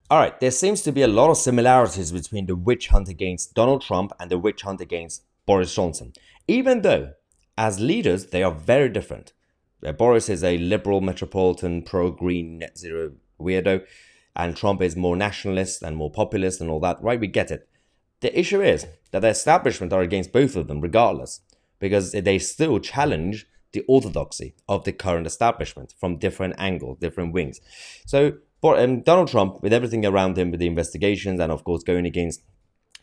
All right, there seems to be a lot of similarities between the witch hunt against Donald Trump and the witch hunt against Boris Johnson, even though, as leaders, they are very different. Boris is a liberal, metropolitan, pro green, net zero weirdo, and Trump is more nationalist and more populist and all that. Right, we get it. The issue is that the establishment are against both of them, regardless, because they still challenge the orthodoxy of the current establishment from different angles, different wings. So, Donald Trump, with everything around him, with the investigations, and of course going against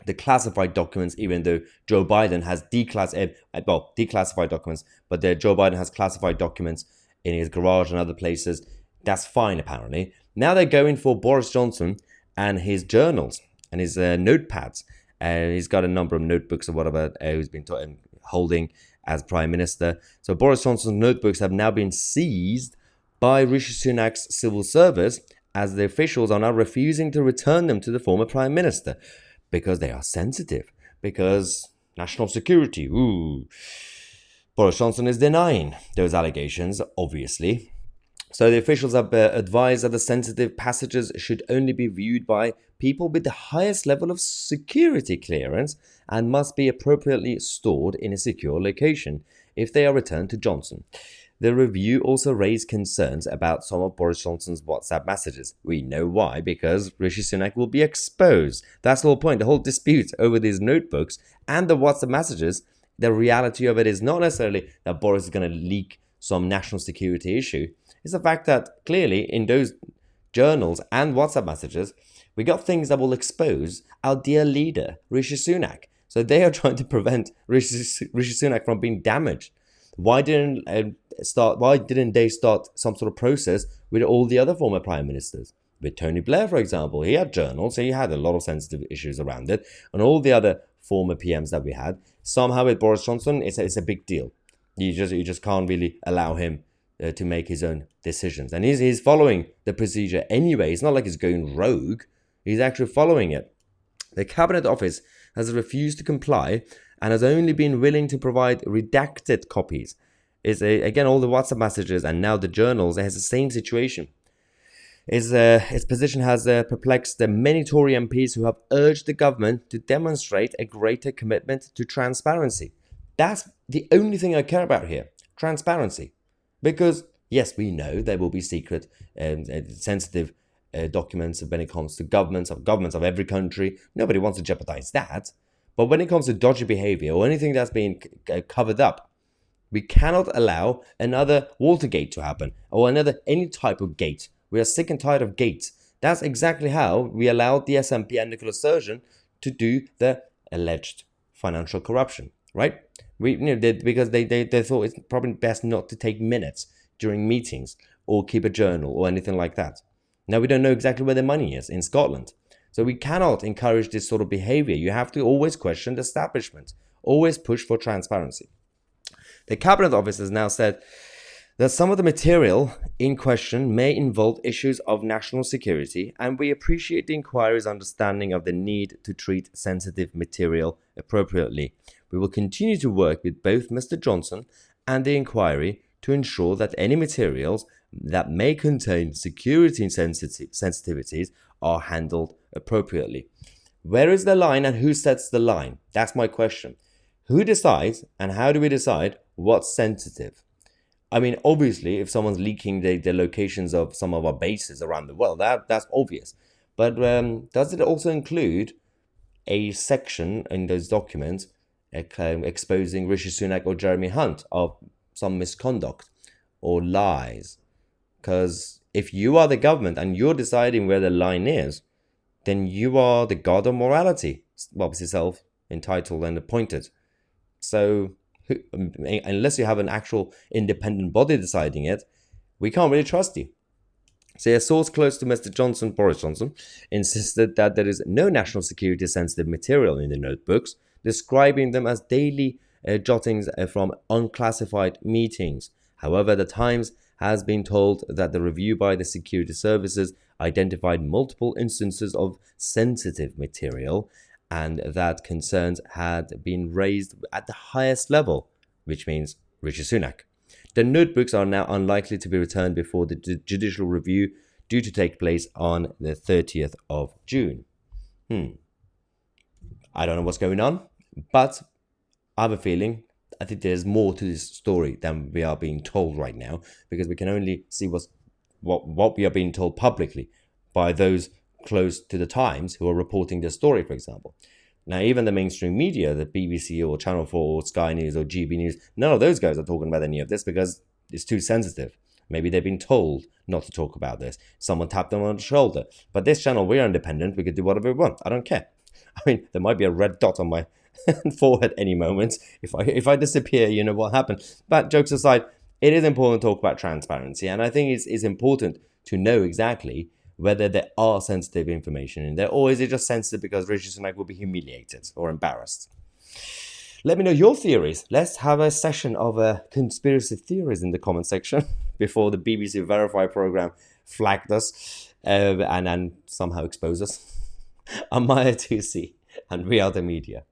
the classified documents, even though Joe Biden has declassified documents, but Joe Biden has classified documents in his garage and other places. That's fine, apparently. Now they're going for Boris Johnson and his journals and his notepads. He's got a number of notebooks or whatever he's been holding as Prime Minister. So Boris Johnson's notebooks have now been seized by Rishi Sunak's civil service, as the officials are now refusing to return them to the former Prime Minister because they are sensitive, because national security. Ooh. Boris Johnson is denying those allegations, obviously. So the officials have advised that the sensitive passages should only be viewed by people with the highest level of security clearance and must be appropriately stored in a secure location if they are returned to Johnson. The review also raised concerns about some of Boris Johnson's WhatsApp messages. We know why, because Rishi Sunak will be exposed. That's the whole point. The whole dispute over these notebooks and the WhatsApp messages, the reality of it is not necessarily that Boris is going to leak some national security issue. It's the fact that clearly in those journals and WhatsApp messages, we got things that will expose our dear leader, Rishi Sunak. So they are trying to prevent Rishi Sunak from being damaged. Why didn't they start some sort of process with all the other former prime ministers? With Tony Blair, for example, he had journals, so he had a lot of sensitive issues around it, and all the other former PMs that we had. Somehow with Boris Johnson, it's a big deal. You just can't really allow him to make his own decisions, and he's following the procedure anyway. It's not like he's going rogue; he's actually following it. The Cabinet Office has refused to comply and has only been willing to provide redacted copies. Again, all the WhatsApp messages and now the journals, it has the same situation. Its position has perplexed the many Tory MPs who have urged the government to demonstrate a greater commitment to transparency. That's the only thing I care about here, transparency. Because, yes, we know there will be secret and sensitive documents when it comes to governments of every country. Nobody wants to jeopardize that. But when it comes to dodgy behavior or anything that's being covered up, we cannot allow another Watergate to happen or any type of gate. We are sick and tired of gates. That's exactly how we allowed the SNP and Nicola Sturgeon to do the alleged financial corruption, right? Because they thought it's probably best not to take minutes during meetings or keep a journal or anything like that. Now we don't know exactly where the money is in Scotland. So we cannot encourage this sort of behavior. You have to always question the establishment, always push for transparency. The Cabinet Office has now said that some of the material in question may involve issues of national security, and we appreciate the inquiry's understanding of the need to treat sensitive material appropriately. We will continue to work with both Mr. Johnson and the inquiry to ensure that any materials that may contain security sensitivities are handled appropriately. Where is the line and who sets the line? That's my question. Who decides and how do we decide what's sensitive? I mean, obviously, if someone's leaking the locations of some of our bases around the world, that's obvious. But does it also include a section in those documents exposing Rishi Sunak or Jeremy Hunt of some misconduct or lies? Because if you are the government and you're deciding where the line is, then you are the god of morality, obviously self-entitled and appointed. So unless you have an actual independent body deciding it, we can't really trust you. So a source close to Mr. Johnson, Boris Johnson, insisted that there is no national security sensitive material in the notebooks, describing them as daily jottings from unclassified meetings. However, the Times has been told that the review by the security services identified multiple instances of sensitive material and that concerns had been raised at the highest level, which means Rishi Sunak. The notebooks are now unlikely to be returned before the judicial review due to take place on the 30th of June. I don't know what's going on, but I have a feeling, I think there's more to this story than we are being told right now, because we can only see what we are being told publicly by those close to the Times who are reporting the story, for example. Now, even the mainstream media, the BBC or Channel 4 or Sky News or GB News, none of those guys are talking about any of this because it's too sensitive. Maybe they've been told not to talk about this. Someone tapped them on the shoulder. But this channel, we're independent. We could do whatever we want. I don't care. I mean, there might be a red dot on my forehead any moment. If I disappear, you know what happened. But jokes aside, it is important to talk about transparency. And I think it's important to know exactly whether there are sensitive information in there, or is it just sensitive because Rishi Sunak will be humiliated or embarrassed? Let me know your theories. Let's have a session of conspiracy theories in the comment section before the BBC Verify program flagged us and somehow exposed us. I'm Mahyar Tousi, and we are the media.